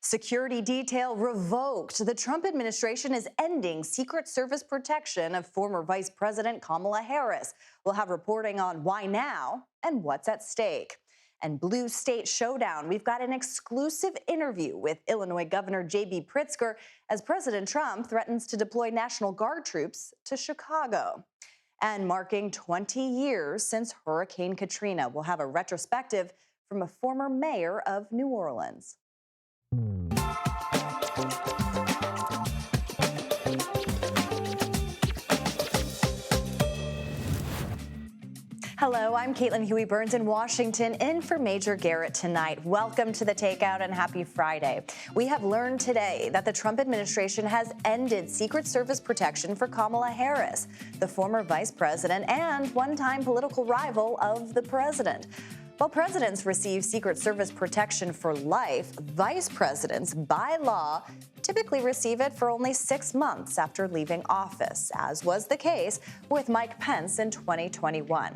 Security detail revoked. The Trump administration is ending Secret Service protection of former Vice President Kamala Harris. We'll have reporting on why now and what's at stake. And Blue State Showdown, we've got an exclusive interview with Illinois Governor J.B. Pritzker as President Trump threatens to deploy National Guard troops to Chicago. And marking 20 years since Hurricane Katrina, we'll have a retrospective from a former mayor of New Orleans. Hello, I'm Caitlin Huey-Burns in Washington, in for Major Garrett tonight. Welcome to the Takeout and happy Friday. We have learned today that the Trump administration has ended Secret Service protection for Kamala Harris, the former vice president and one-time political rival of the president. While presidents receive Secret Service protection for life, vice presidents, by law, typically receive it for only 6 months after leaving office, as was the case with Mike Pence in 2021.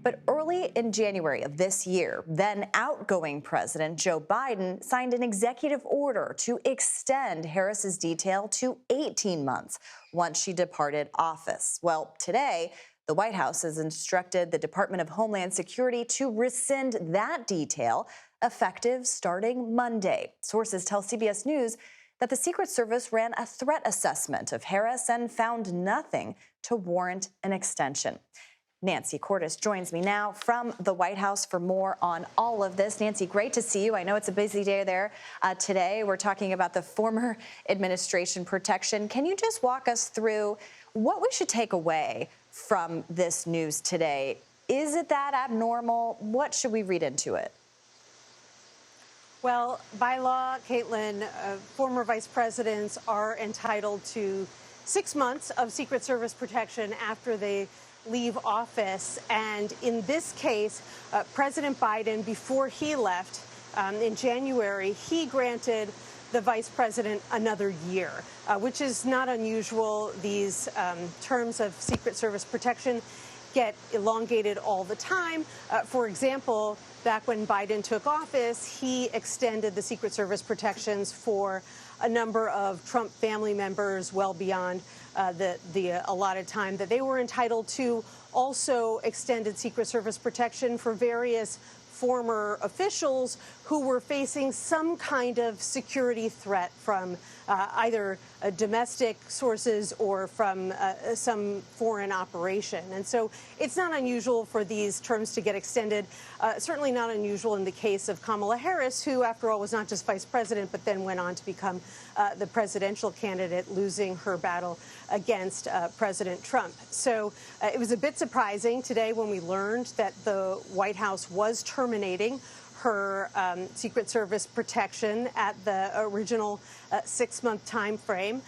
But early in January of this year, then outgoing President Joe Biden signed an executive order to extend Harris's detail to 18 months once she departed office. Well, today, the White House has instructed the Department of Homeland Security to rescind that detail, effective starting Monday. Sources tell CBS News that the Secret Service ran a threat assessment of Harris and found nothing to warrant an extension. Nancy Cordes joins me now from the White House for more on all of this. Nancy, great to see you. I know it's a busy day there today. We're talking about the former administration protection. Can you just walk us through what we should take away from this news today? Is it that abnormal? What should we read into it? Well, by law, Caitlin, former vice presidents are entitled to 6 months of Secret Service protection after they leave office. And in this case, President Biden, before he left in January, he granted the vice president another year, which is not unusual. These terms of Secret Service protection get elongated all the time. For example, back when Biden took office, he extended the Secret Service protections for a number of Trump family members well beyond the allotted time that they were entitled to. Also extended Secret Service protection for various former officials who were facing some kind of security threat from either domestic sources or from some foreign operation. And so it's not unusual for these terms to get extended, certainly not unusual in the case of Kamala Harris, who, after all, was not just vice president, but then went on to become the presidential candidate, losing her battle against President Trump. So it was a bit surprising today when we learned that the White House was terminating her Secret Service protection at the original 6-month time frame.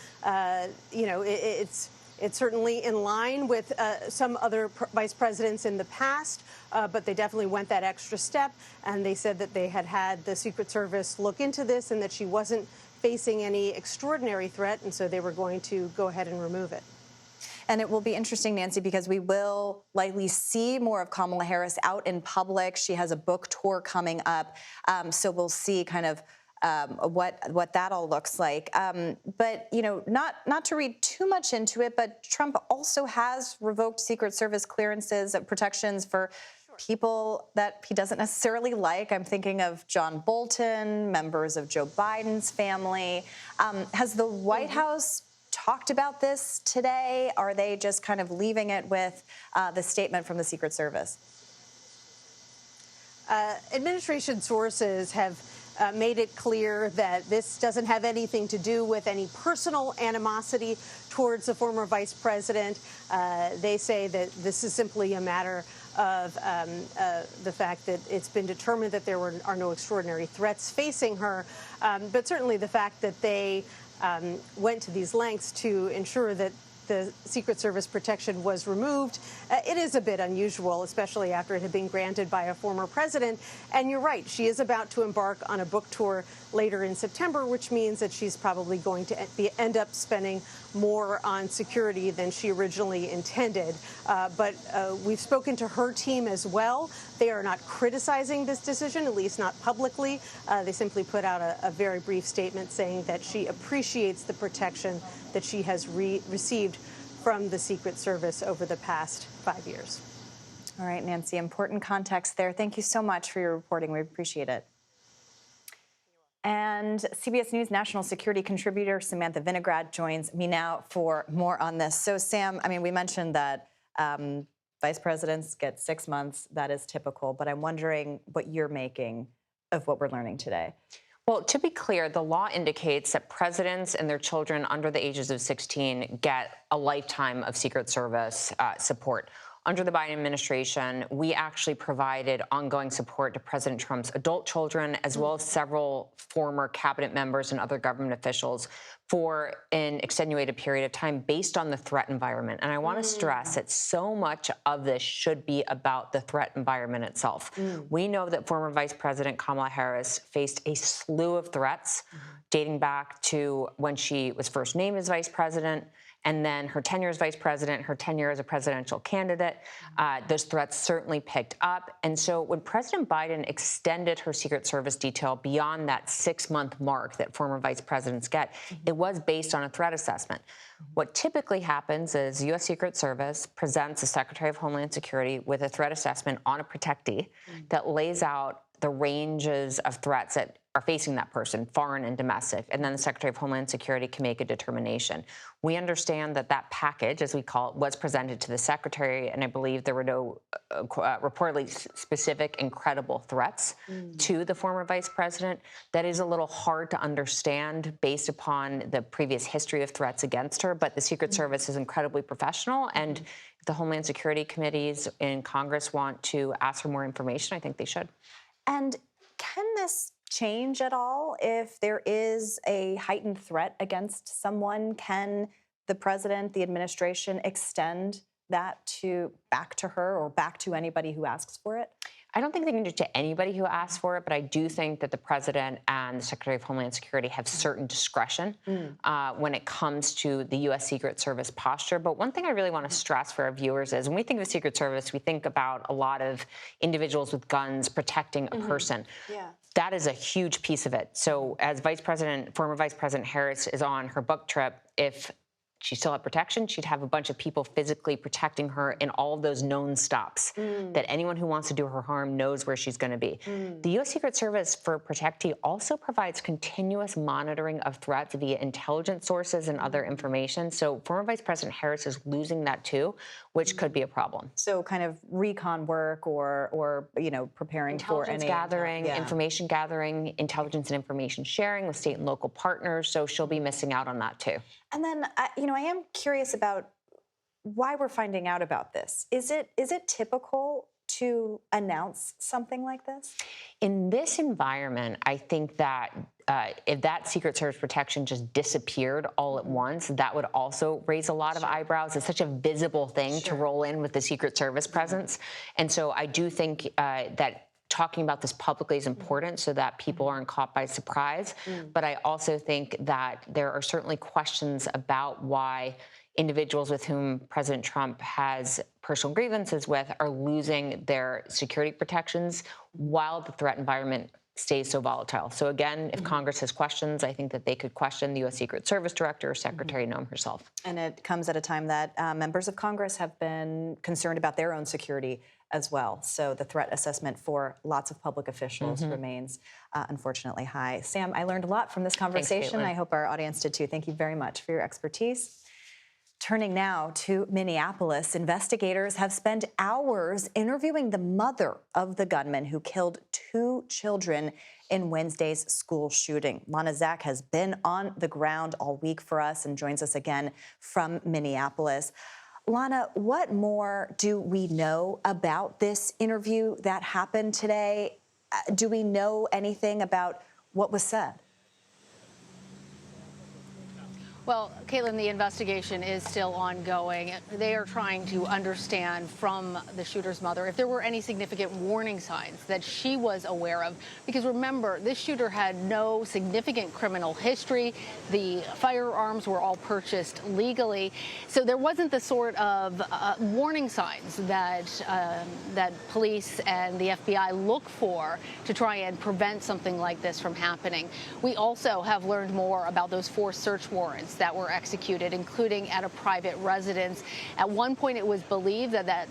It's certainly in line with some other vice presidents in the past, but they definitely went that extra step. And they said that they had the Secret Service look into this and that she wasn't facing any extraordinary threat. And so they were going to go ahead and remove it. And it will be interesting, Nancy, because we will likely see more of Kamala Harris out in public. She has a book tour coming up, so we'll see kind of what that all looks like. But, you know, not to read too much into it, but Trump also has revoked Secret Service clearances, protections for people that he doesn't necessarily like. I'm thinking of John Bolton, members of Joe Biden's family. Has the White House talked about this today? Are they just kind of leaving it with the statement from the Secret Service? Administration sources have made it clear that this doesn't have anything to do with any personal animosity towards the former vice president. They say that this is simply a matter of the fact that it's been determined that there are no extraordinary threats facing her, but certainly the fact that they went to these lengths to ensure that the Secret Service protection was removed. It is a bit unusual, especially after it had been granted by a former president. And you're right, she is about to embark on a book tour later in September, which means that she's probably going to end up spending more on security than she originally intended. But we've spoken to her team as well. They are not criticizing this decision, at least not publicly. They simply put out a very brief statement saying that she appreciates the protection that she has received from the Secret Service over the past 5 years. All right, Nancy, important context there. Thank you so much for your reporting. We appreciate it. And CBS News national security contributor Samantha Vinograd joins me now for more on this. So, Sam, I mean, we mentioned that vice presidents get 6 months. That is typical. But I'm wondering what you're making of what we're learning today. Well, to be clear, the law indicates that presidents and their children under the ages of 16 get a lifetime of Secret Service support. Under the Biden administration, we actually provided ongoing support to President Trump's adult children, as well as several former cabinet members and other government officials for an extenuated period of time based on the threat environment. And I want to stress that so much of this should be about the threat environment itself. We know that former Vice President Kamala Harris faced a slew of threats dating back to when she was first named as vice president, and then her tenure as vice president, her tenure as a presidential candidate. Those threats certainly picked up. And so when President Biden extended her Secret Service detail beyond that 6-month mark that former vice presidents get, it was based on a threat assessment. What typically happens is U.S. Secret Service presents the Secretary of Homeland Security with a threat assessment on a protectee that lays out the ranges of threats that are facing that person, foreign and domestic, and then the Secretary of Homeland Security can make a determination. We understand that that package, as we call it, was presented to the Secretary, and I believe there were no reportedly specific and credible threats to the former Vice President. That is a little hard to understand based upon the previous history of threats against her, but the Secret Service is incredibly professional, and if the Homeland Security committees in Congress want to ask for more information, I think they should. And can this change at all if there is a heightened threat against someone? Can the president, the administration extend that back to her or back to anybody who asks for it? I don't think they can do it to anybody who asks for it, but I do think that the president and the Secretary of Homeland Security have certain discretion when it comes to the U.S. Secret Service posture. But one thing I really want to stress for our viewers is when we think of the Secret Service, we think about a lot of individuals with guns protecting a person. That is a huge piece of it. So as former Vice President Harris is on her book trip, if she still had protection, she'd have a bunch of people physically protecting her in all of those known stops that anyone who wants to do her harm knows where she's going to be. The U.S. Secret Service for protectee also provides continuous monitoring of threats via intelligence sources and other information. So former Vice President Harris is losing that too, which could be a problem. So kind of recon work or preparing for any gathering, information gathering, intelligence and information sharing with state and local partners. So she'll be missing out on that too. And then, I am curious about why we're finding out about this. Is it typical to announce something like this? In this environment, I think that if that Secret Service protection just disappeared all at once, that would also raise a lot of eyebrows. It's such a visible thing to roll in with the Secret Service presence. And so I do think that talking about this publicly is important so that people aren't caught by surprise. But I also think that there are certainly questions about why individuals with whom President Trump has personal grievances with are losing their security protections while the threat environment stays so volatile. So again, if Congress has questions, I think that they could question the U.S. Secret Service Director or Secretary Noem herself. And it comes at a time that members of Congress have been concerned about their own security as well. So the threat assessment for lots of public officials remains unfortunately high. Sam, I learned a lot from this conversation. Thanks, I hope our audience did too. Thank you very much for your expertise. Turning now to Minneapolis, investigators have spent hours interviewing the mother of the gunman who killed 2 children in Wednesday's school shooting. Lana Zach has been on the ground all week for us and joins us again from Minneapolis. Lana, what more do we know about this interview that happened today? Do we know anything about what was said? Well, Caitlin, the investigation is still ongoing. They are trying to understand from the shooter's mother if there were any significant warning signs that she was aware of. Because remember, this shooter had no significant criminal history. The firearms were all purchased legally. So there wasn't the sort of warning signs that police and the FBI look for to try and prevent something like this from happening. We also have learned more about those 4 search warrants that were executed, including at a private residence. At one point, it was believed that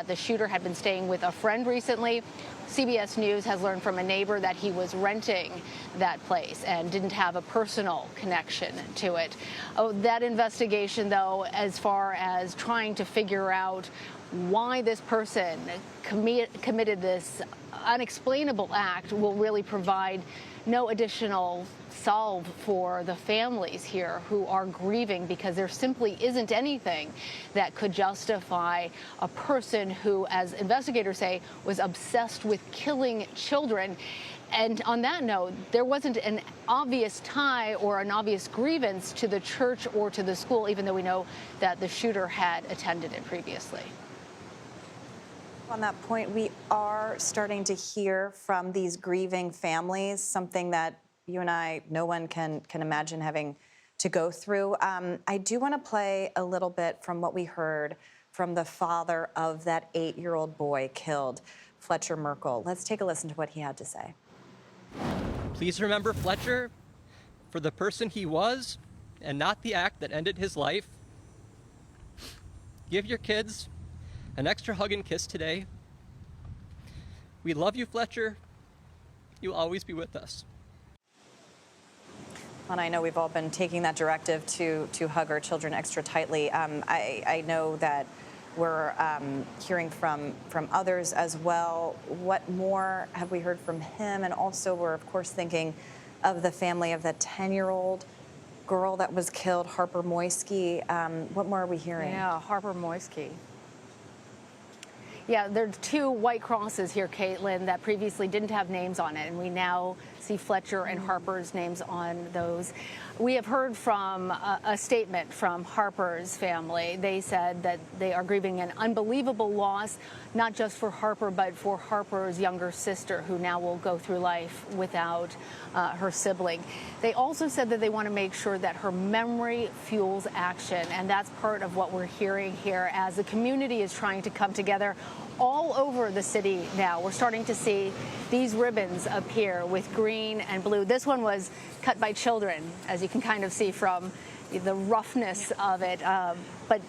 the shooter had been staying with a friend recently. CBS News has learned from a neighbor that he was renting that place and didn't have a personal connection to it. Oh, that investigation, though, as far as trying to figure out why this person committed this unexplainable act, will really provide no additional solve for the families here who are grieving, because there simply isn't anything that could justify a person who, as investigators say, was obsessed with killing children. And on that note, there wasn't an obvious tie or an obvious grievance to the church or to the school, even though we know that the shooter had attended it previously. On that point, we are starting to hear from these grieving families, something that you and I, no one can imagine having to go through. I do want to play a little bit from what we heard from the father of that 8-year-old boy killed, Fletcher Merkel. Let's take a listen to what he had to say. Please remember Fletcher for the person he was and not the act that ended his life. Give your kids an extra hug and kiss today. We love you, Fletcher. You'll always be with us. And I know we've all been taking that directive to hug our children extra tightly. I know that we're hearing from others as well. What more have we heard from him? And also we're, of course, thinking of the family of that 10-year-old girl that was killed, Harper Moisky. What more are we hearing? Yeah, Harper Moisky. Yeah, there's 2 white crosses here, Caitlin, that previously didn't have names on it, and we now see Fletcher and Harper's names on those. We have heard from a statement from Harper's family. They said that they are grieving an unbelievable loss, not just for Harper, but for Harper's younger sister, who now will go through life without her sibling. They also said that they want to make sure that her memory fuels action, and that's part of what we're hearing here as the community is trying to come together all over the city now. We're starting to see these ribbons appear with green and blue. This one was cut by children, as you can kind of see from the roughness of it. But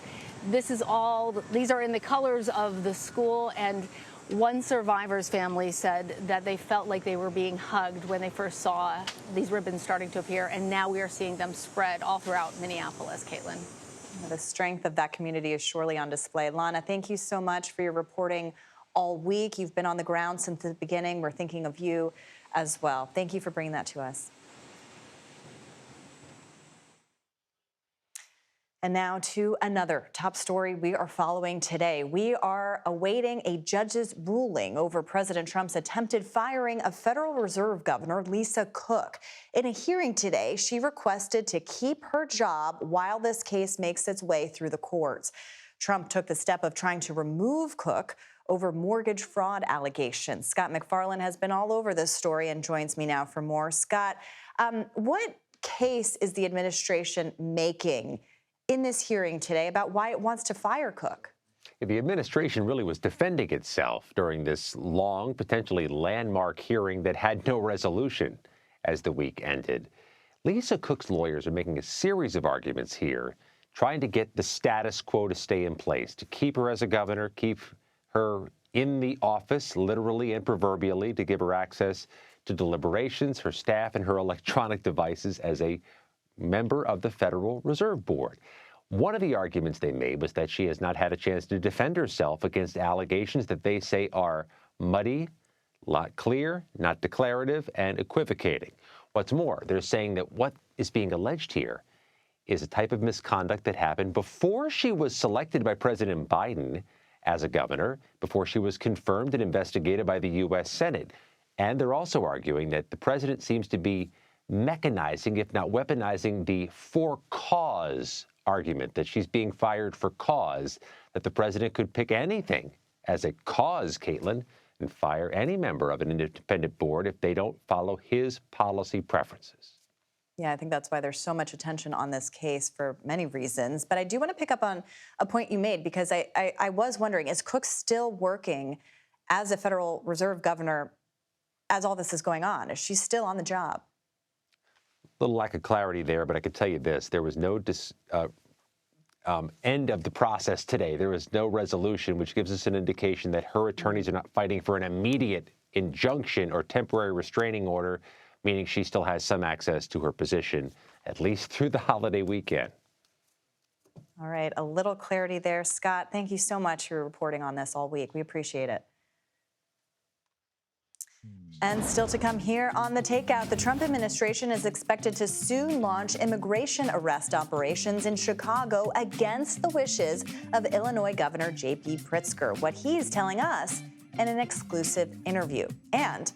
this is all, these are in the colors of the school. And one survivor's family said that they felt like they were being hugged when they first saw these ribbons starting to appear. And now we are seeing them spread all throughout Minneapolis, Caitlin. The strength of that community is surely on display. Lana, thank you so much for your reporting all week. You've been on the ground since the beginning. We're thinking of you as well. Thank you for bringing that to us. And now to another top story we are following today. We are awaiting a judge's ruling over President Trump's attempted firing of Federal Reserve Governor Lisa Cook. In a hearing today, she requested to keep her job while this case makes its way through the courts. Trump took the step of trying to remove Cook over mortgage fraud allegations. Scott McFarland has been all over this story and joins me now for more. Scott, what case is the administration making in this hearing today about why it wants to fire Cook? The administration really was defending itself during this long, potentially landmark hearing that had no resolution as the week ended. Lisa Cook's lawyers are making a series of arguments here, trying to get the status quo to stay in place, to keep her as a governor, keep her in the office, literally and proverbially, to give her access to deliberations, her staff, and her electronic devices as a member of the Federal Reserve Board. One of the arguments they made was that she has not had a chance to defend herself against allegations that they say are muddy, not clear, not declarative, and equivocating. What's more, they're saying that what is being alleged here is a type of misconduct that happened before she was selected by President Biden as a governor, before she was confirmed and investigated by the U.S. Senate. And they're also arguing that the president seems to be mechanizing, if not weaponizing, the for cause argument that she's being fired for cause, that the president could pick anything as a cause, Caitlin, and fire any member of an independent board if they don't follow his policy preferences. Yeah, I think that's why there's so much attention on this case for many reasons. But I do want to pick up on a point you made, because I was wondering, is Cook still working as a Federal Reserve governor as all this is going on? Is she still on the job? A little lack of clarity there, but I can tell you this. There was no end of the process today. There was no resolution, which gives us an indication that her attorneys are not fighting for an immediate injunction or temporary restraining order, meaning she still has some access to her position, at least through the holiday weekend. All right, a little clarity there. Scott, thank you so much for reporting on this all week. We appreciate it. And still to come here on The Takeout, the Trump administration is expected to soon launch immigration arrest operations in Chicago against the wishes of Illinois Governor J.B. Pritzker. What he's telling us in an exclusive interview. And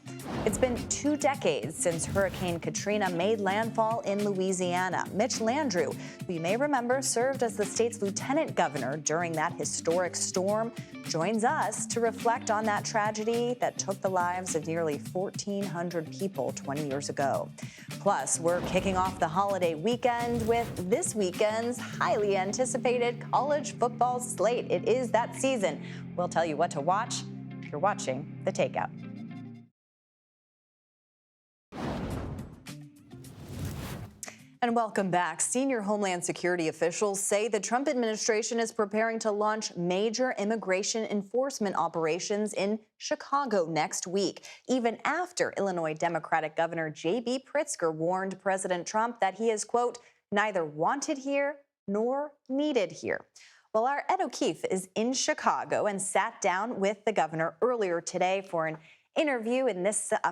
it's been 2 decades since Hurricane Katrina made landfall in Louisiana. Mitch Landrieu, who you may remember served as the state's lieutenant governor during that historic storm, joins us to reflect on that tragedy that took the lives of nearly 1,400 people 20 years ago. Plus, we're kicking off the holiday weekend with this weekend's highly anticipated college football slate. It is that season. We'll tell you what to watch. You're watching The Takeout. And welcome back. Senior Homeland Security officials say the Trump administration is preparing to launch major immigration enforcement operations in Chicago next week, even after Illinois Democratic Governor J.B. Pritzker warned President Trump that he is, quote, neither wanted here nor needed here. Well, our Ed O'Keefe is in Chicago and sat down with the governor earlier today for an interview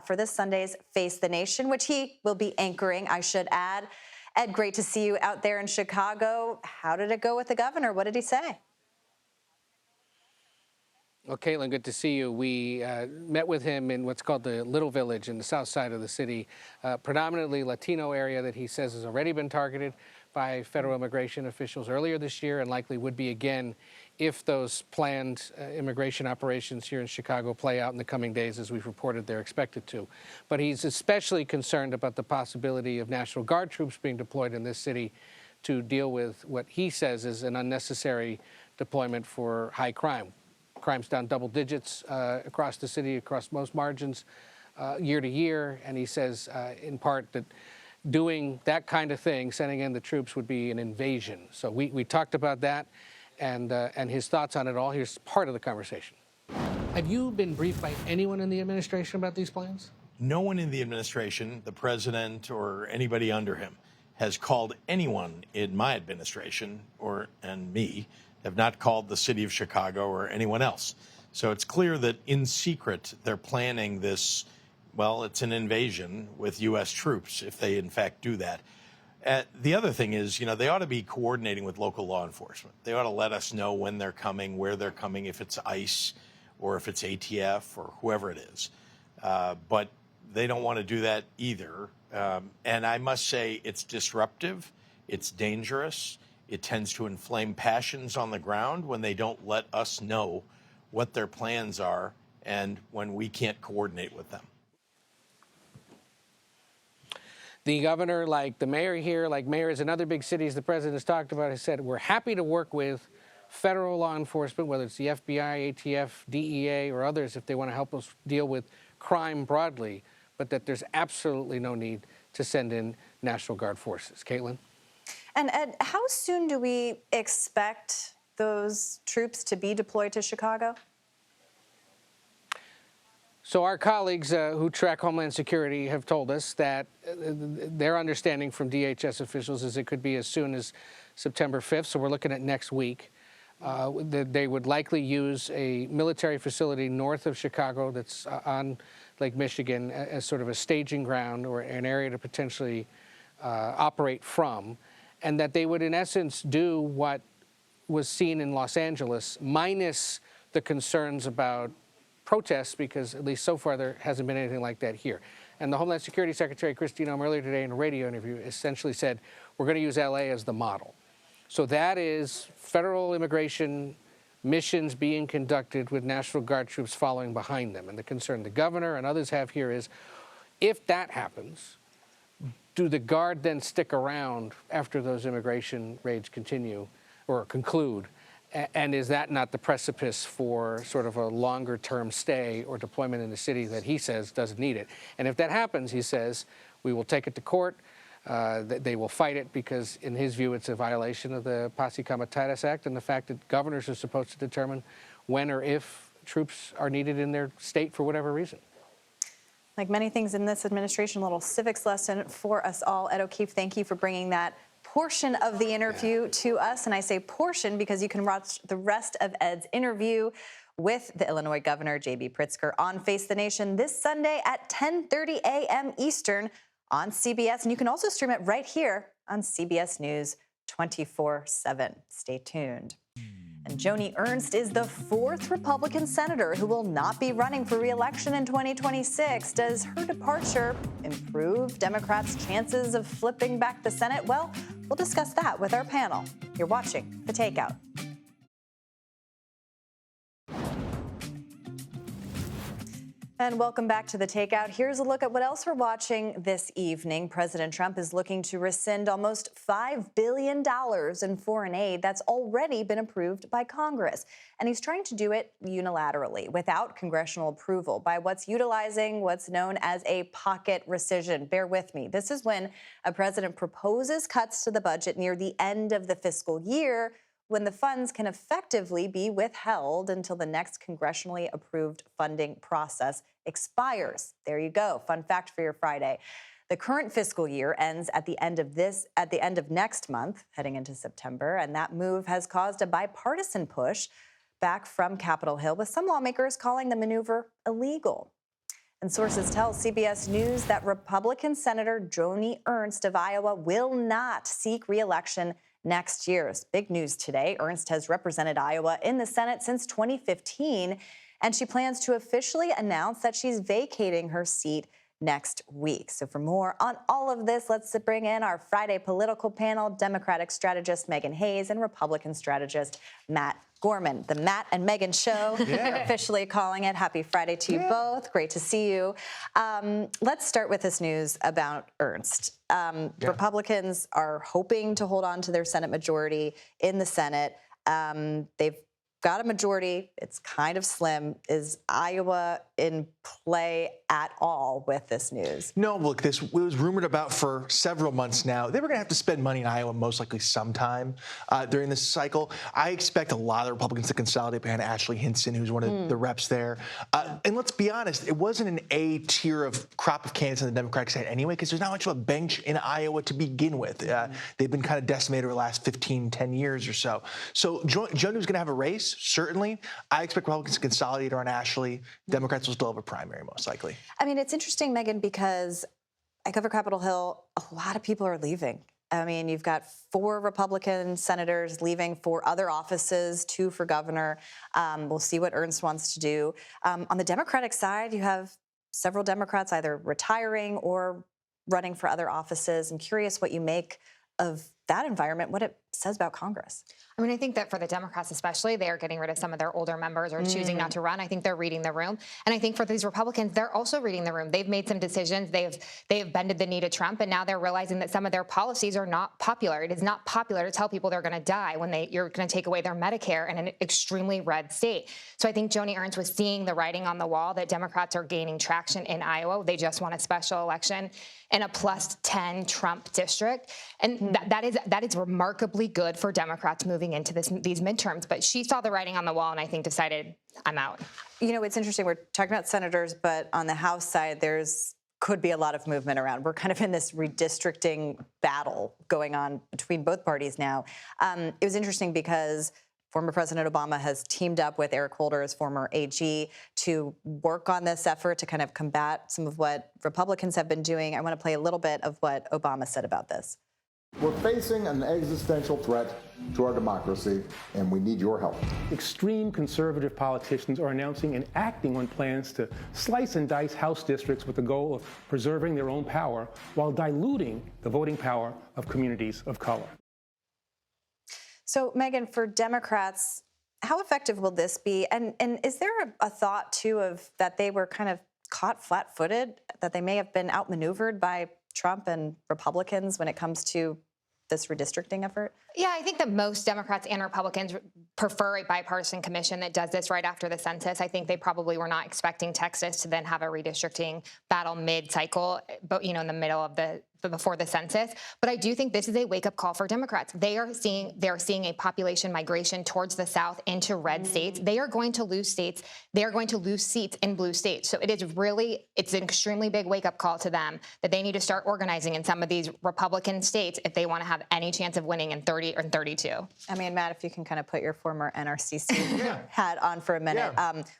for this Sunday's Face the Nation, which he will be anchoring, I should add. Ed, great to see you out there in Chicago. How did it go with the governor? What did he say? Well, Caitlin, good to see you. We met with him in what's called the Little Village in the south side of the city, predominantly Latino area that he says has already been targeted by federal immigration officials earlier this year and likely would be again if those planned immigration operations here in Chicago play out in the coming days, as we've reported they're expected to. But he's especially concerned about the possibility of National Guard troops being deployed in this city to deal with what he says is an unnecessary deployment for high crime. Crime's down double digits across the city, across most margins, year to year, and he says in part that doing that kind of thing, sending in the troops, would be an invasion. So we talked about that and his thoughts on it all. Here's part of the conversation. Have you been briefed by anyone in the administration about these plans? No one in the administration, the president or anybody under him, has called anyone in my administration and me, have not called the city of Chicago or anyone else. So it's clear that in secret they're planning this. Well, it's an invasion with U.S. troops if they, in fact, do that. The other thing is, they ought to be coordinating with local law enforcement. They ought to let us know when they're coming, where they're coming, if it's ICE or if it's ATF or whoever it is. But they don't want to do that either. And I must say it's disruptive. It's dangerous. It tends to inflame passions on the ground when they don't let us know what their plans are and when we can't coordinate with them. The governor, like the mayor here, like mayors in other big cities the president has talked about, has said, we're happy to work with federal law enforcement, whether it's the FBI, ATF, DEA, or others, if they want to help us deal with crime broadly, but that there's absolutely no need to send in National Guard forces. Caitlin? And Ed, how soon do we expect those troops to be deployed to Chicago? So our colleagues who track Homeland Security have told us that their understanding from DHS officials is it could be as soon as September 5th, so we're looking at next week. They would likely use a military facility north of Chicago that's on Lake Michigan as sort of a staging ground or an area to potentially operate from, and that they would, in essence, do what was seen in Los Angeles, minus the concerns about protests, because at least so far there hasn't been anything like that here. And the Homeland Security Secretary, Christine earlier today in a radio interview essentially said, we're going to use L.A. as the model. So that is federal immigration missions being conducted with National Guard troops following behind them. And the concern the governor and others have here is, if that happens, do the Guard then stick around after those immigration raids continue or conclude? And is that not the precipice for sort of a longer-term stay or deployment in the city that he says doesn't need it? And if that happens, he says, we will take it to court. They will fight it because, in his view, it's a violation of the Posse Comitatus Act and the fact that governors are supposed to determine when or if troops are needed in their state for whatever reason. Like many things in this administration, a little civics lesson for us all. Ed O'Keefe, thank you for bringing that portion of the interview to us. And I say portion because you can watch the rest of Ed's interview with the Illinois Governor, J.B. Pritzker, on Face the Nation this Sunday at 10:30 a.m. Eastern on CBS. And you can also stream it right here on CBS News 24/7. Stay tuned. And Joni Ernst is the fourth Republican senator who will not be running for re-election in 2026. Does her departure improve Democrats' chances of flipping back the Senate? Well, we'll discuss that with our panel. You're watching The Takeout. And welcome back to The Takeout. Here's a look at what else we're watching this evening. President Trump is looking to rescind almost $5 billion in foreign aid that's already been approved by Congress. And he's trying to do it unilaterally, without congressional approval, by utilizing what's known as a pocket rescission. Bear with me. This is when a president proposes cuts to the budget near the end of the fiscal year, when the funds can effectively be withheld until the next congressionally approved funding process expires. There you go. Fun fact for your Friday. The current fiscal year ends at the end of next month, heading into September, and that move has caused a bipartisan push back from Capitol Hill, with some lawmakers calling the maneuver illegal. And sources tell CBS News that Republican Senator Joni Ernst of Iowa will not seek re-election next year. It's big news today. Ernst has represented Iowa in the Senate since 2015, and she plans to officially announce that she's vacating her seat next week. So for more on all of this, let's bring in our Friday political panel, Democratic strategist Megan Hayes and Republican strategist Matt Gorman. The Matt and Megan Show, officially calling it. Happy Friday to you both. Great to see you. Let's start with this news about Ernst. Republicans are hoping to hold on to their Senate majority in the Senate. They've got a majority. It's kind of slim. Is Iowa in play at all with this news? No, look, this was rumored about for several months now. They were going to have to spend money in Iowa most likely sometime during this cycle. I expect a lot of Republicans to consolidate behind Ashley Hinson, who's one of the reps there. And let's be honest, it wasn't an A tier of crop of candidates on the Democratic side anyway, because there's not much of a bench in Iowa to begin with. They've been kind of decimated over the last 10 years or so. So Joni's going to have a race, certainly. I expect Republicans to consolidate around Ashley. Democrats will still have a primary, most likely. I mean, it's interesting, Megan, because I cover Capitol Hill. A lot of people are leaving. I mean, you've got 4 Republican senators leaving for other offices, 2 for governor. We'll see what Ernst wants to do. On the Democratic side, you have several Democrats either retiring or running for other offices. I'm curious what you make of that environment, what it says about Congress. I mean, I think that for the Democrats especially, they are getting rid of some of their older members or choosing not to run. I think they're reading the room. And I think for these Republicans, they're also reading the room. They've made some decisions. They have bended the knee to Trump, and now they're realizing that some of their policies are not popular. It is not popular to tell people they're going to die when you're going to take away their Medicare in an extremely red state. So I think Joni Ernst was seeing the writing on the wall that Democrats are gaining traction in Iowa. They just won a special election in a plus 10 Trump district. And that is remarkably good for Democrats moving into these midterms. But she saw the writing on the wall and I think decided, I'm out. You know, it's interesting. We're talking about senators, but on the House side, could be a lot of movement around. We're kind of in this redistricting battle going on between both parties now. It was interesting because former President Obama has teamed up with Eric Holder, his former AG, to work on this effort to kind of combat some of what Republicans have been doing. I want to play a little bit of what Obama said about this. We're facing an existential threat to our democracy, and we need your help. Extreme conservative politicians are announcing and acting on plans to slice and dice House districts with the goal of preserving their own power while diluting the voting power of communities of color. So, Megan, for Democrats, how effective will this be? And is there a thought, too, of that they were kind of caught flat-footed, that they may have been outmaneuvered by Trump and Republicans when it comes to this redistricting effort? Yeah, I think that most Democrats and Republicans prefer a bipartisan commission that does this right after the census. I think they probably were not expecting Texas to then have a redistricting battle mid-cycle, but in the middle of before the census. But I do think this is a wake-up call for Democrats. They're seeing a population migration towards the South into red states. They are going to lose states. They are going to lose seats in blue states. So it's an extremely big wake-up call to them that they need to start organizing in some of these Republican states if they want to have any chance of winning in 30 or 32. I mean, Matt, if you can kind of put your former NRCC hat on for a minute.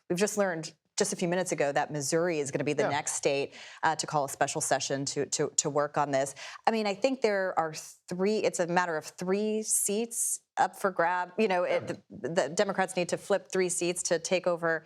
We've just learned just a few minutes ago that Missouri is going to be the next state to call a special session to work on this. I mean, I think there are it's a matter of 3 seats up for grab. The Democrats need to flip 3 seats to take over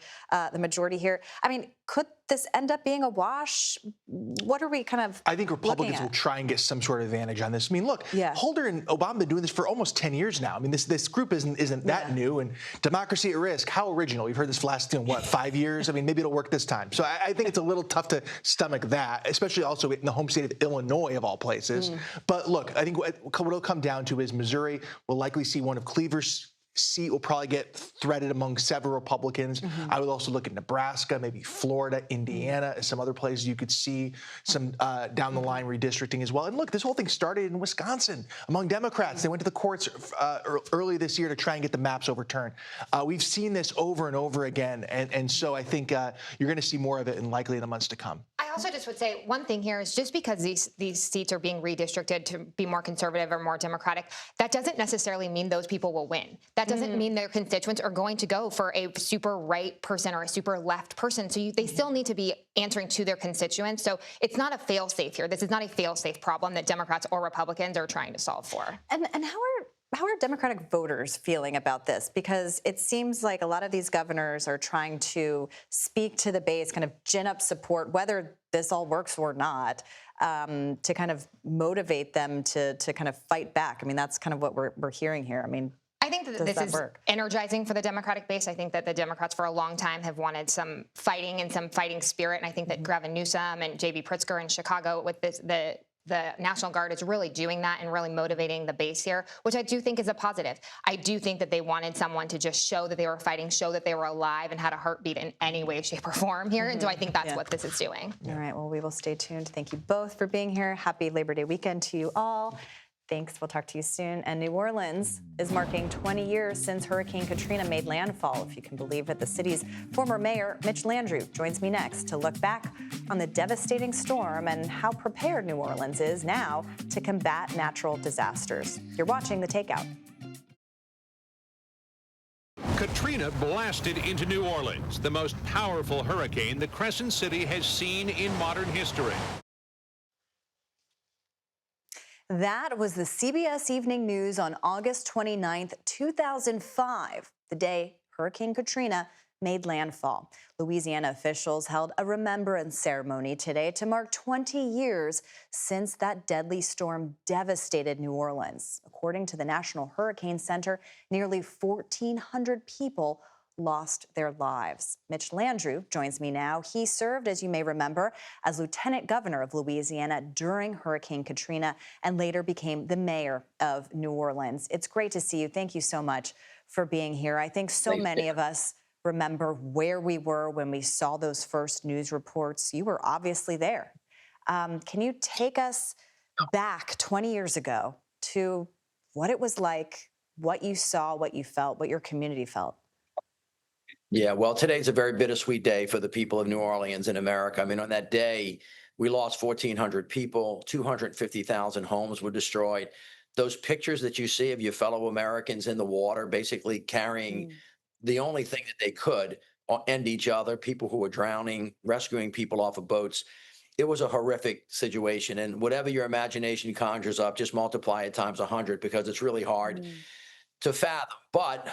the majority here. I mean, could this end up being a wash? What are we kind of I think Republicans will try and get some sort of advantage on this. I mean, look, Holder and Obama have been doing this for almost 10 years now. I mean, this group isn't that new. And democracy at risk, how original? We've heard this for the last, 5 years? I mean, maybe it'll work this time. So I think it's a little tough to stomach that, especially also in the home state of Illinois, of all places. But look, I think what it'll come down to is Missouri will likely see one of Cleaver's seat will probably get threaded among several Republicans. I would also look at Nebraska, maybe Florida, Indiana, and some other places you could see some down the line redistricting as well. And look, this whole thing started in Wisconsin among Democrats. They went to the courts early this year to try and get the maps overturned. We've seen this over and over again, and so I think you're going to see more of it likely in the months to come. I also just would say one thing here is just because these seats are being redistricted to be more conservative or more Democratic, that doesn't necessarily mean those people will win. That doesn't mean their constituents are going to go for a super right person or a super left person. So they still need to be answering to their constituents. So it's not a fail-safe here. This is not a fail-safe problem that Democrats or Republicans are trying to solve for. And how are Democratic voters feeling about this? Because it seems like a lot of these governors are trying to speak to the base, kind of gin up support, whether this all works or not, to kind of motivate them to kind of fight back. I mean, that's kind of what we're hearing here. I mean, I think that this is energizing for the Democratic base. I think that the Democrats for a long time have wanted some fighting and some fighting spirit. And I think that Gavin Newsom and J.B. Pritzker in Chicago with the National Guard is really doing that and really motivating the base here, which I do think is a positive. I do think that they wanted someone to just show that they were fighting, show that they were alive and had a heartbeat in any way, shape, or form here. And so I think that's what this is doing. All right. Well, we will stay tuned. Thank you both for being here. Happy Labor Day weekend to you all. Thanks. We'll talk to you soon. And New Orleans is marking 20 years since Hurricane Katrina made landfall, if you can believe it. The city's former mayor, Mitch Landrieu, joins me next to look back on the devastating storm and how prepared New Orleans is now to combat natural disasters. You're watching The Takeout. Katrina blasted into New Orleans, the most powerful hurricane the Crescent City has seen in modern history. That was the CBS Evening News on August 29th, 2005, the day Hurricane Katrina made landfall. Louisiana officials held a remembrance ceremony today to mark 20 years since that deadly storm devastated New Orleans. According to the National Hurricane Center, nearly 1,400 people lost their lives. Mitch Landrieu joins me now. He served, as you may remember, as Lieutenant Governor of Louisiana during Hurricane Katrina and later became the mayor of New Orleans. It's great to see you. Thank you so much for being here. I think so many of us remember where we were when we saw those first news reports. You were obviously there. Can you take us back 20 years ago to what it was like, what you saw, what you felt, what your community felt? Yeah, well, today's a very bittersweet day for the people of New Orleans and America. I mean, on that day, we lost 1,400 people, 250,000 homes were destroyed. Those pictures that you see of your fellow Americans in the water, basically carrying the only thing that they could, and each other, people who were drowning, rescuing people off of boats. it was a horrific situation. And whatever your imagination conjures up, just multiply it times 100 because it's really hard to fathom. But,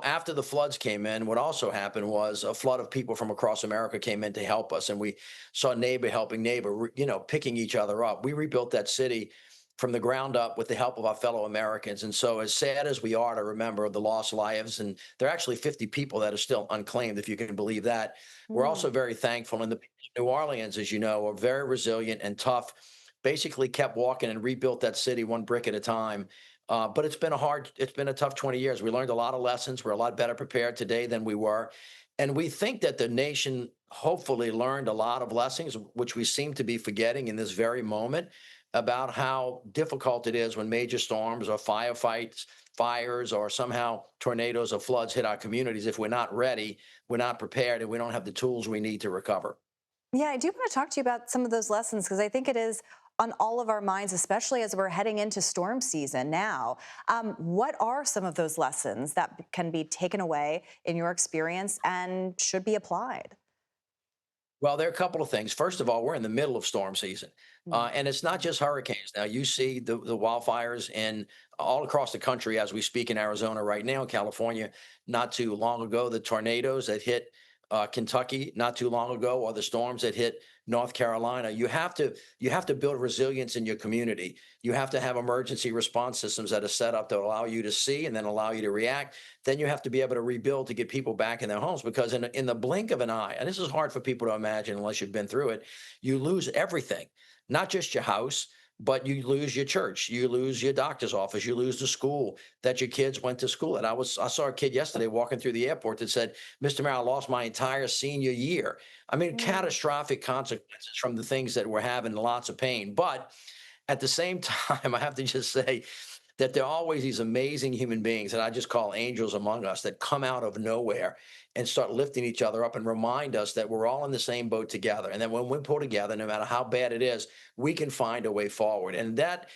after the floods came in, what also happened was a flood of people from across America came in to help us. And we saw neighbor helping neighbor, picking each other up. We rebuilt that city from the ground up with the help of our fellow Americans. And so as sad as we are to remember the lost lives, and there are actually 50 people that are still unclaimed, if you can believe that, we're also very thankful. And the people of New Orleans, as you know, are very resilient and tough, basically kept walking and rebuilt that city one brick at a time. But it's been a tough 20 years. We learned a lot of lessons. We're a lot better prepared today than we were. And we think that the nation hopefully learned a lot of lessons, which we seem to be forgetting in this very moment, about how difficult it is when major storms or fires, or somehow tornadoes or floods hit our communities. If we're not ready, we're not prepared, and we don't have the tools we need to recover. Yeah, I do want to talk to you about some of those lessons, because I think it is on all of our minds, especially as we're heading into storm season now. What are some of those lessons that can be taken away in your experience and should be applied? Well, there are a couple of things. First of all, we're in the middle of storm season, and it's not just hurricanes. Now, you see the wildfires in all across the country as we speak in Arizona right now, California. Not too long ago, the tornadoes that hit Kentucky not too long ago, or the storms that hit North Carolina. You have to build resilience in your community. You have to have emergency response systems that are set up to allow you to see and then allow you to react. Then you have to be able to rebuild to get people back in their homes, because in the blink of an eye, and this is hard for people to imagine unless you've been through it, you lose everything, not just your house, but you lose your church, you lose your doctor's office, you lose the school that your kids went to school at. I saw a kid yesterday walking through the airport that said, "Mr. Mayor, I lost my entire senior year." I mean, catastrophic consequences from the things that we're having, lots of pain. But at the same time, I have to just say that there are always these amazing human beings that I just call angels among us that come out of nowhere and start lifting each other up and remind us that we're all in the same boat together. And that when we pull together, no matter how bad it is, we can find a way forward. And that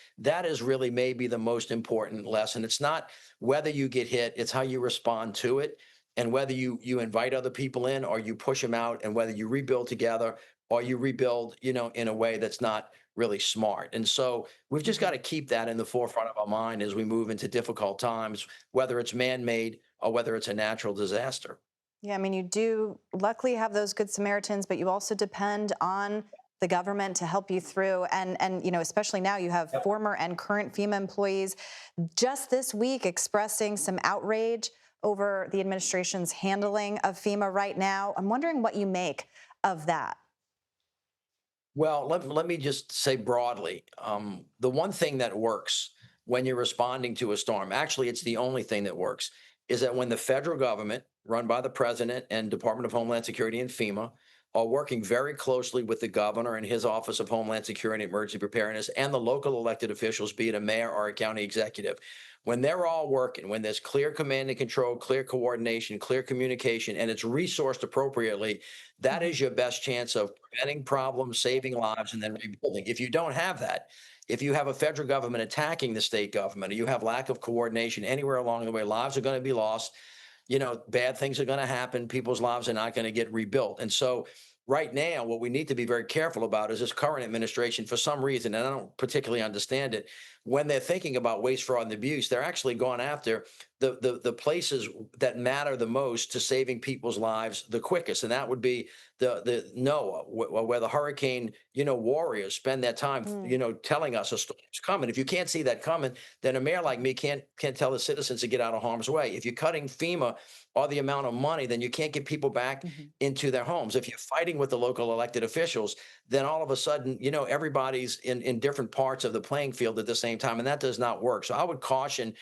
is really maybe the most important lesson. It's not whether you get hit, it's how you respond to it. And whether you invite other people in or you push them out, and whether you rebuild together or you rebuild, in a way that's not really smart. And so we've just got to keep that in the forefront of our mind as we move into difficult times, whether it's man-made or whether it's a natural disaster. Yeah, I mean, you do luckily have those good Samaritans, but you also depend on the government to help you through. And especially now you have former and current FEMA employees just this week expressing some outrage over the administration's handling of FEMA right now. I'm wondering what you make of that. Well, let me just say broadly, the one thing that works when you're responding to a storm, actually, it's the only thing that works, is that when the federal government, run by the president and Department of Homeland Security and FEMA, are working very closely with the governor and his Office of Homeland Security and Emergency Preparedness and the local elected officials, be it a mayor or a county executive, when they're all working, when there's clear command and control, clear coordination, clear communication, and it's resourced appropriately, that is your best chance of preventing problems, saving lives, and then rebuilding. If you don't have that, if you have a federal government attacking the state government, or you have lack of coordination anywhere along the way, lives are going to be lost. Bad things are going to happen. People's lives are not going to get rebuilt. And so right now, what we need to be very careful about is this current administration, for some reason, and I don't particularly understand it, when they're thinking about waste, fraud, and abuse, they're actually going after the places that matter the most to saving people's lives the quickest. And that would be the NOAA, where the hurricane, warriors spend their time, telling us a storm's coming. If you can't see that coming, then a mayor like me can't tell the citizens to get out of harm's way. If you're cutting FEMA or the amount of money, then you can't get people back into their homes. If you're fighting with the local elected officials, then all of a sudden, everybody's in different parts of the playing field at the same time, and that does not work. So I would caution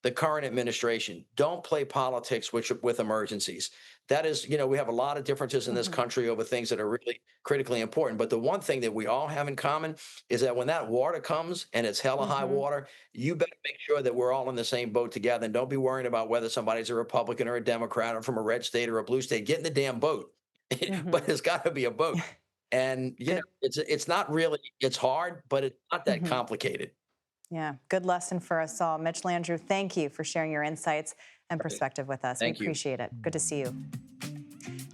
the current administration, don't play politics with emergencies. That is, we have a lot of differences in this country over things that are really critically important. But the one thing that we all have in common is that when that water comes and it's hella high water, you better make sure that we're all in the same boat together. And don't be worrying about whether somebody's a Republican or a Democrat or from a red state or a blue state. Get in the damn boat. But it's got to be a boat. And, it's not really, it's hard, but it's not that complicated. Yeah, good lesson for us all. Mitch Landrieu, thank you for sharing your insights and perspective with us. Thank we you. appreciate it. Good to see you.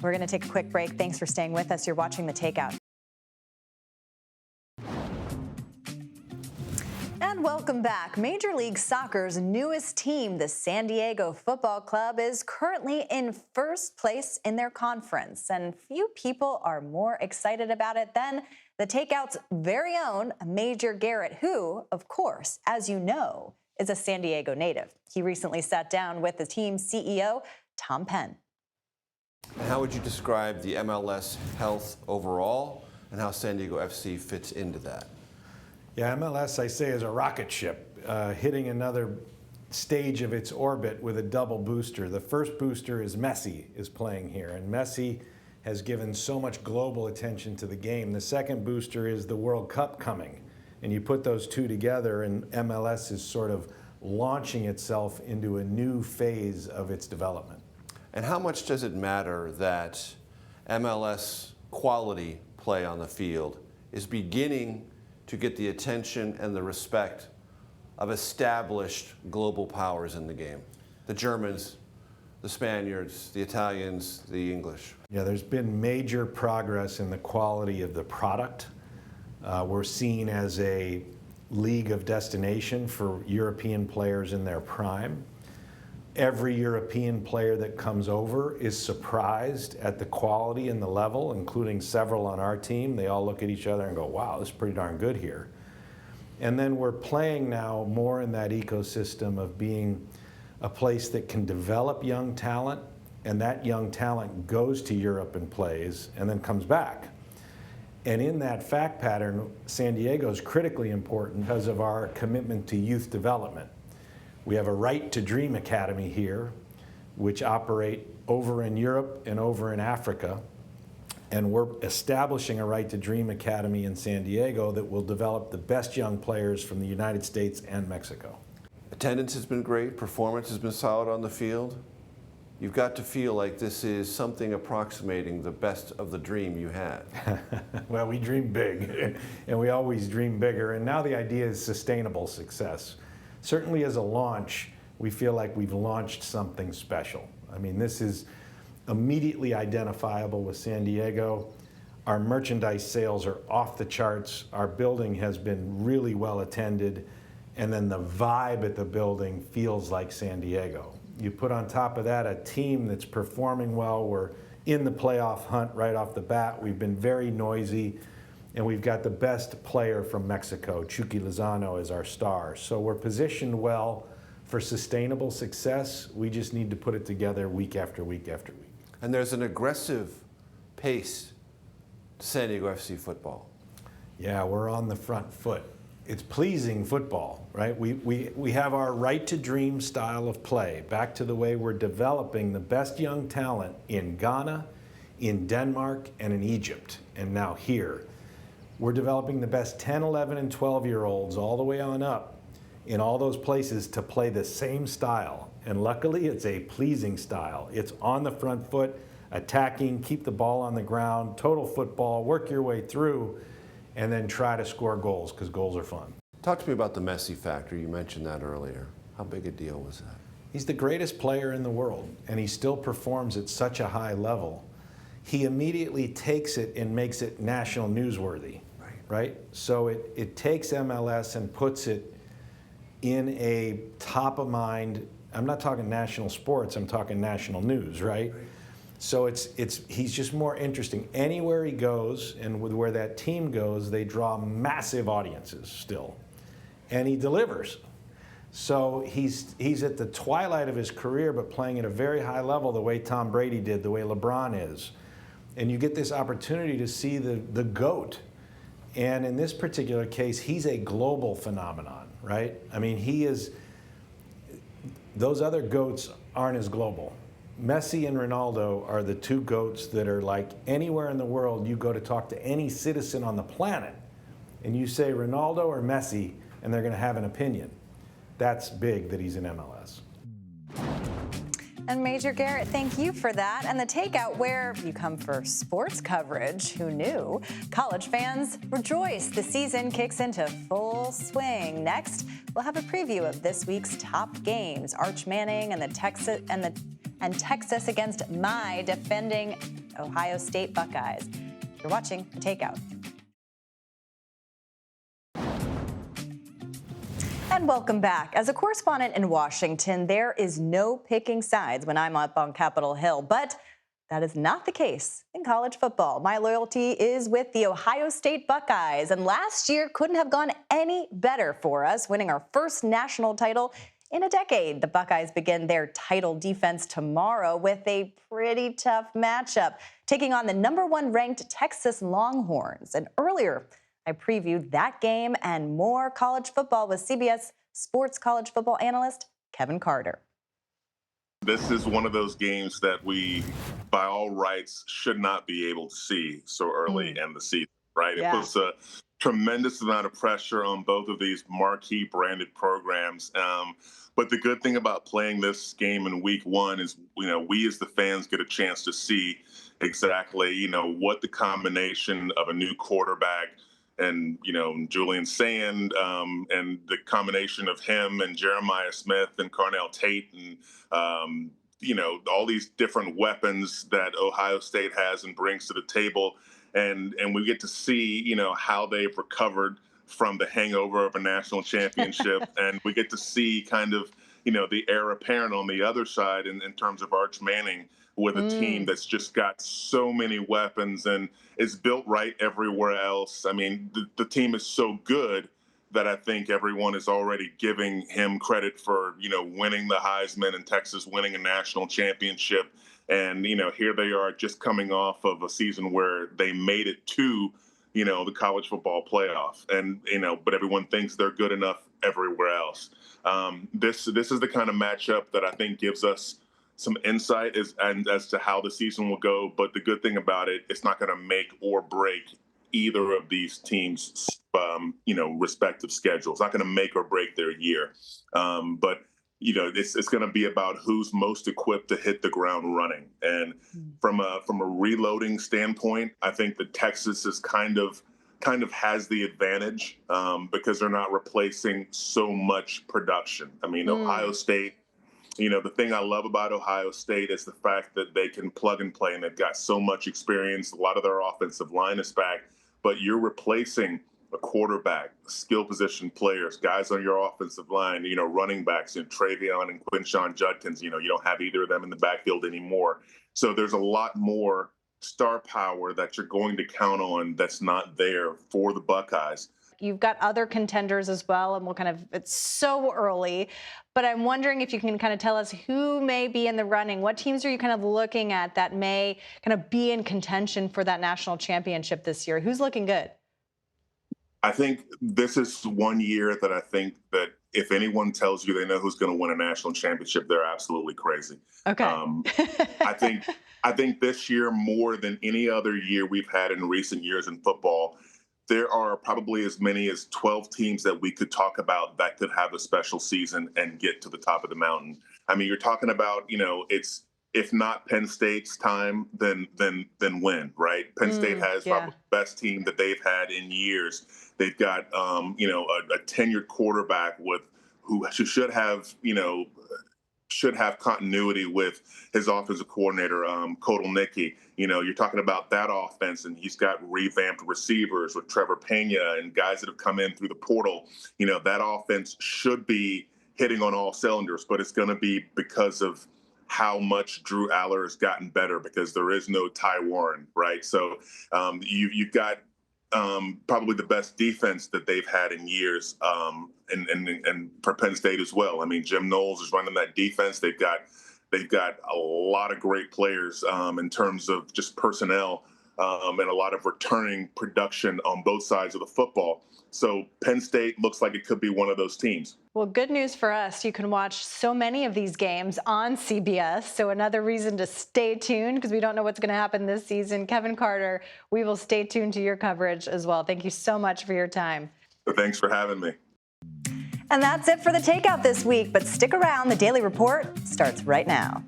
We're going to take a quick break. Thanks for staying with us. You're watching The Takeout. And welcome back. Major League Soccer's newest team, the San Diego Football Club, is currently in first place in their conference. And few people are more excited about it than the Takeout's very own Major Garrett, who, of course, as you know, is a San Diego native. He recently sat down with the team's CEO, Tom Penn. How would you describe the MLS health overall and how San Diego FC fits into that? Yeah, MLS, I say, is a rocket ship hitting another stage of its orbit with a double booster. The first booster is Messi is playing here, and Messi has given so much global attention to the game. The second booster is the World Cup coming, and you put those two together, and MLS is sort of launching itself into a new phase of its development. And how much does it matter that MLS quality play on the field is beginning to get the attention and the respect of established global powers in the game? The Germans, the Spaniards, the Italians, the English. Yeah, there's been major progress in the quality of the product. We're seen as a league of destination for European players in their prime. Every European player that comes over is surprised at the quality and the level, including several on our team. They all look at each other and go, wow, this is pretty darn good here. And then we're playing now more in that ecosystem of being a place that can develop young talent, and that young talent goes to Europe and plays and then comes back. And in that fact pattern, San Diego is critically important because of our commitment to youth development. We have a Right to Dream Academy here, which operate over in Europe and over in Africa. And we're establishing a Right to Dream Academy in San Diego that will develop the best young players from the United States and Mexico. Attendance has been great, performance has been solid on the field. You've got to feel like this is something approximating the best of the dream you had. Well, we dream big, and we always dream bigger. And now the idea is sustainable success. Certainly as a launch, we feel like we've launched something special. I mean, this is immediately identifiable with San Diego. Our merchandise sales are off the charts. Our building has been really well attended. And then the vibe at the building feels like San Diego. You put on top of that a team that's performing well. We're in the playoff hunt right off the bat. We've been very noisy. And we've got the best player from Mexico, Chucky Lozano, as our star. So we're positioned well for sustainable success. We just need to put it together week after week after week. And there's an aggressive pace to San Diego FC football. Yeah, we're on the front foot. It's pleasing football, right? We have our Right to Dream style of play, back to the way we're developing the best young talent in Ghana, in Denmark, and in Egypt, and now here. We're developing the best 10, 11, and 12-year-olds all the way on up in all those places to play the same style. And luckily, it's a pleasing style. It's on the front foot, attacking, keep the ball on the ground, total football, work your way through, and then try to score goals, because goals are fun. Talk to me about the Messi factor. You mentioned that earlier. How big a deal was that? He's the greatest player in the world, and he still performs at such a high level. He immediately takes it and makes it national newsworthy. Right? So it takes MLS and puts it in a top of mind. I'm not talking national sports, I'm talking national news, right? So he's just more interesting. Anywhere he goes and with where that team goes, they draw massive audiences still. And he delivers. So he's at the twilight of his career, but playing at a very high level, the way Tom Brady did, the way LeBron is. And you get this opportunity to see the GOAT. And in this particular case, he's a global phenomenon, right? I mean, those other GOATs aren't as global. Messi and Ronaldo are the two GOATs that are like anywhere in the world you go to talk to any citizen on the planet, and you say Ronaldo or Messi, and they're going to have an opinion. That's big that he's in MLS. And Major Garrett, thank you for that. And the Takeout, where you come for sports coverage, who knew? College fans rejoice. The season kicks into full swing. Next, we'll have a preview of this week's top games. Arch Manning and Texas against my defending Ohio State Buckeyes. You're watching The Takeout. And welcome back. As a correspondent in Washington, there is no picking sides when I'm up on Capitol Hill, but that is not the case in college football. My loyalty is with the Ohio State Buckeyes, and last year couldn't have gone any better for us, winning our first national title in a decade. The Buckeyes begin their title defense tomorrow with a pretty tough matchup, taking on the #1 ranked Texas Longhorns. And earlier, I previewed that game and more college football with CBS Sports college football analyst Kevin Carter. This is one of those games that we, by all rights, should not be able to see so early in the season, right? Yeah. It puts a tremendous amount of pressure on both of these marquee branded programs. But the good thing about playing this game in week one is, we as the fans get a chance to see exactly, what the combination of a new quarterback and, Julian Sand, and the combination of him and Jeremiah Smith and Carnell Tate and, all these different weapons that Ohio State has and brings to the table. And we get to see, how they've recovered from the hangover of a national championship. And we get to see kind of, the heir apparent on the other side in terms of Arch Manning, with a team that's just got so many weapons and is built right everywhere else. I mean, the team is so good that I think everyone is already giving him credit for, winning the Heisman and Texas winning a national championship. And, here they are just coming off of a season where they made it to, the college football playoff. And, but everyone thinks they're good enough everywhere else. This is the kind of matchup that I think gives us some insight as to how the season will go. But the good thing about it, it's not going to make or break either of these teams' respective schedules. It's not going to make or break their year. But it's going to be about who's most equipped to hit the ground running. And from a reloading standpoint, I think that Texas is kind of has the advantage because they're not replacing so much production. I mean, Ohio State. The thing I love about Ohio State is the fact that they can plug and play, and they've got so much experience. A lot of their offensive line is back, but you're replacing a quarterback, skill position players, guys on your offensive line, running backs, Travion and Quinshon Judkins. You don't have either of them in the backfield anymore. So there's a lot more star power that you're going to count on that's not there for the Buckeyes. You've got other contenders as well, and it's so early, but I'm wondering if you can kind of tell us who may be in the running. What teams are you kind of looking at that may kind of be in contention for that national championship this year? Who's looking good? I think this is one year that I think that if anyone tells you they know who's going to win a national championship, they're absolutely crazy. Okay. I think this year, more than any other year we've had in recent years in football, there are probably as many as 12 teams that we could talk about that could have a special season and get to the top of the mountain. I mean, you're talking about, it's if not Penn State's time, then when, right? Penn State has probably the best team that they've had in years. They've got, a tenured quarterback who should have continuity with his offensive coordinator, Kotelnicki. You're talking about that offense, and he's got revamped receivers with Trevor Pena and guys that have come in through the portal. That offense should be hitting on all cylinders, but it's going to be because of how much Drew Aller has gotten better, because there is no Ty Warren, right? So you've got probably the best defense that they've had in years, and for Penn State as well. I mean, Jim Knowles is running that defense. They've got a lot of great players in terms of just personnel, and a lot of returning production on both sides of the football. So Penn State looks like it could be one of those teams. Well, good news for us. You can watch so many of these games on CBS. So another reason to stay tuned, because we don't know what's going to happen this season. Kevin Carter, we will stay tuned to your coverage as well. Thank you so much for your time. Thanks for having me. And that's it for the Takeout this week. But stick around. The Daily Report starts right now.